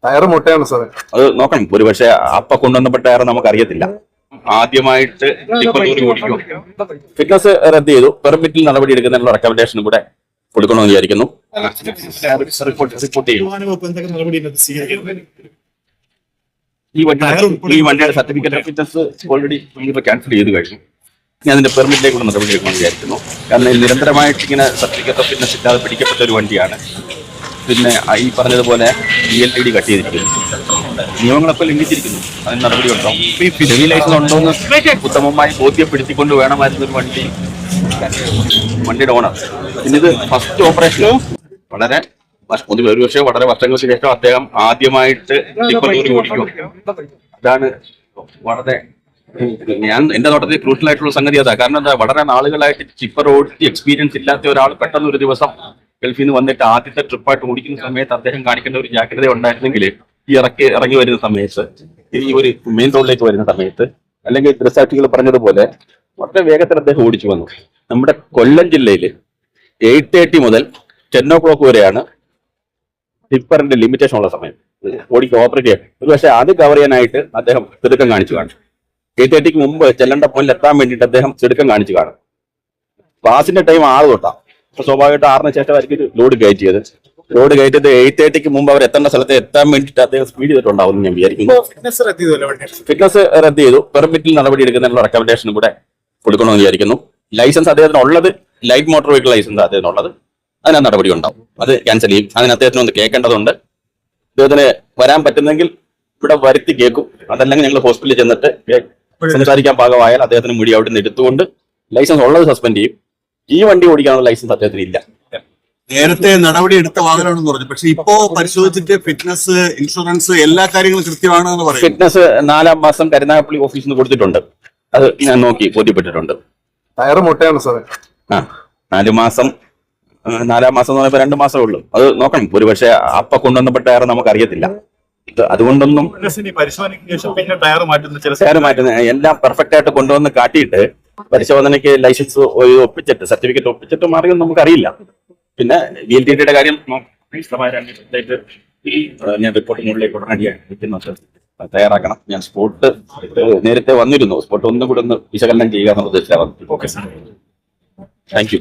Tyre മുട്ടയാണ് സാറേ. അത് നോക്കണം. ഒരു പക്ഷേ അപ്പ കൊണ്ടുവന്നപ്പെട്ട ടയർ നമുക്ക് അറിയത്തില്ല. ആദ്യമായിട്ട് ഫിറ്റ്നസ് റദ്ദ് ചെയ്തു. പെർമിറ്റിൽ നടപടി എടുക്കുന്നതിനുള്ള റെക്കമെൻഡേഷൻ കൂടെ കൊടുക്കണമെന്ന് വിചാരിക്കുന്നു. ഈ വണ്ടിയുടെ സർട്ടിഫിക്കറ്റ് ഫിറ്റ്നസ് ഓൾറെഡി നമ്മളിപ്പോൾ ക്യാൻസൽ ചെയ്ത് കഴിഞ്ഞു. ഞാൻ അതിന്റെ പെർമിറ്റിലേക്കുള്ള നടപടി എടുക്കണമെന്ന് വിചാരിക്കുന്നു. കാരണം നിരന്തരമായിട്ട് ഇങ്ങനെ സർട്ടിഫിക്കറ്റ് ഓഫ് ഫിറ്റ്നസ് ഇല്ലാതെ പിടിക്കപ്പെട്ട ഒരു വണ്ടിയാണ്. പിന്നെ ഈ പറഞ്ഞതുപോലെ DLTD കട്ട് ചെയ്തിരിക്കുന്നു. നിയമങ്ങളൊക്കെ ലംഘിച്ചിരിക്കുന്നു. അതിന് നടപടി ഉണ്ടാവും. ഹെവി ലൈസൻസ് ഉണ്ടോന്ന് ഉത്തമമായി ബോധ്യപ്പെടുത്തിക്കൊണ്ട് വേണമായിരുന്നു ഒരു വണ്ടിയുടെ ഓണർ. പിന്നെ ഇത് ഫസ്റ്റ് ഓപ്പറേഷനോ വളരെ ഒരുപക്ഷെ വളരെ വർഷങ്ങൾക്ക് ശേഷം അദ്ദേഹം ആദ്യമായിട്ട് ഓടിക്കും. അതാണ് വളരെ എന്റെ നോട്ടത്തിൽ ക്രൂഷ്യൽ ആയിട്ടുള്ള സംഗതി അതാ. കാരണം എന്താ, വളരെ നാളുകളായിട്ട് ടിപ്പർ ഓടിച്ച് എക്സ്പീരിയൻസ് ഇല്ലാത്ത ഒരാൾ പെട്ടെന്ന് ഒരു ദിവസം ഗൾഫിൽ നിന്ന് വന്നിട്ട് ആദ്യത്തെ ട്രിപ്പായിട്ട് ഓടിക്കുന്ന സമയത്ത് അദ്ദേഹം കാണിക്കേണ്ട ഒരു ജാഗ്രത ഉണ്ടായിരുന്നെങ്കിൽ ഇറങ്ങി വരുന്ന സമയത്ത്, ഈ ഒരു മെയിൻ റോഡിലേക്ക് വരുന്ന സമയത്ത്, അല്ലെങ്കിൽ ദൃസാക്ഷികൾ പറഞ്ഞതുപോലെ വളരെ വേഗത്തിൽ അദ്ദേഹം ഓടിച്ചു വന്നു. നമ്മുടെ കൊല്ലം ജില്ലയിൽ 8:30 മുതൽ 10 o'clock വരെയാണ് ടിപ്പറിന്റെ ലിമിറ്റേഷൻ ഉള്ള സമയം ഓപ്പറേറ്റ് ചെയ്യാൻ. ഒരു പക്ഷേ അത് കവർ ചെയ്യാനായിട്ട് അദ്ദേഹം തിടുക്കം കാണിച്ചു കാണും. 8:30 മുമ്പ് ചെല്ലേണ്ട പോയിന്റിൽ എത്താൻ വേണ്ടിയിട്ട് അദ്ദേഹം തിടുക്കം കാണിച്ചു കാണും. ക്ലാസിന്റെ ടൈം 6 തൊട്ടാ. അപ്പൊ സ്വാഭാവികമായിട്ട് 6-ന് ശേഷമായിരിക്കും ലോഡ് കയറ്റിയത്. ലോഡ് കയറ്റിയത് 8:30 മുമ്പ് അവർ എത്തേണ്ട സ്ഥലത്ത് എത്താൻ വേണ്ടിയിട്ട് അദ്ദേഹം സ്പീഡ് ചെയ്തിട്ടുണ്ടാവും ഞാൻ വിചാരിക്കുന്നു. ഫിറ്റ്നസ് റദ്ദ് ചെയ്തു. പെർമിറ്റിൽ നടപടി എടുക്കുന്നതിനുള്ള റെക്കമെൻഡേഷൻ കൂടെ കൊടുക്കണമെന്ന് വിചാരിക്കുന്നു. ലൈസൻസ് അദ്ദേഹത്തിന് ഉള്ളത് ലൈറ്റ് മോട്ടോർ വെഹിക്കിൾ ലൈസൻസ് അദ്ദേഹത്തിന് ഉള്ളത്. അതിന് നടപടി ഉണ്ടാവും. അത് ക്യാൻസൽ ചെയ്യും. അതിന് അദ്ദേഹത്തിന് ഒന്ന് കേൾക്കേണ്ടതുണ്ട്. അദ്ദേഹത്തിന് വരാൻ പറ്റുന്നെങ്കിൽ ഇവിടെ വരുത്തി കേൾക്കും. അതല്ലെങ്കിൽ ഞങ്ങൾ ഹോസ്പിറ്റലിൽ ചെന്നിട്ട് സംസാരിക്കാൻ പാകമായാൽ അദ്ദേഹത്തിന് മുടി അവിടെ നിന്ന് എടുത്തുകൊണ്ട് ലൈസൻസ് ഉള്ളത് സസ്പെൻഡ് ചെയ്യും. ഈ വണ്ടി ഓടിക്കാനുള്ള ലൈസൻസ് അദ്ദേഹത്തിന് ഇല്ല. നേരത്തെ നടപടി എടുത്ത വാഹനമാണെന്ന് പറഞ്ഞു. പക്ഷെ ഇപ്പോ പരിശോധിച്ചിട്ട് ഫിറ്റ്നസ്, ഇൻഷുറൻസ് എല്ലാ കാര്യങ്ങളും കൃത്യമാണെന്ന് പറയും. ഫിറ്റ്നസ് 4-ാം മാസം കരുനാഗപ്പള്ളി ഓഫീസിൽ നിന്ന് കൊടുത്തിട്ടുണ്ട്. അത് ഞാൻ നോക്കി ബോധ്യപ്പെട്ടിട്ടുണ്ട്. ടയർ മുട്ടയാണ് സാറേ. 4 മാസം 4-ാം മാസം എന്ന് പറയുമ്പോൾ 2 മാസമേ ഉള്ളൂ. അത് നോക്കണം. ഒരു പക്ഷേ അപ്പ കൊണ്ടുവന്നപ്പെട്ട ടയർ നമുക്ക് അറിയത്തില്ല. അതുകൊണ്ടൊന്നും ടയർ മാറ്റുന്ന എല്ലാം പെർഫെക്റ്റ് ആയിട്ട് കൊണ്ടുവന്ന് കാട്ടിയിട്ട് പരിശോധനയ്ക്ക് ലൈസൻസ് ഒപ്പിച്ചിട്ട് സർട്ടിഫിക്കറ്റ് ഒപ്പിച്ചിട്ട് മാറിയൊന്നും നമുക്കറിയില്ല. പിന്നെ DLTD കാര്യം ഞാൻ റിപ്പോർട്ട് മുകളിലേക്ക് ഉടനടിയാണ് തയ്യാറാക്കണം. ഞാൻ സ്പോട്ട് നേരത്തെ വന്നിരുന്നു. സ്പോട്ട് ഒന്നും കൂടെ ഒന്ന് വിശകലനം ചെയ്യുക എന്നുള്ള ഉദ്ദേശിച്ചാണ്. Thank you.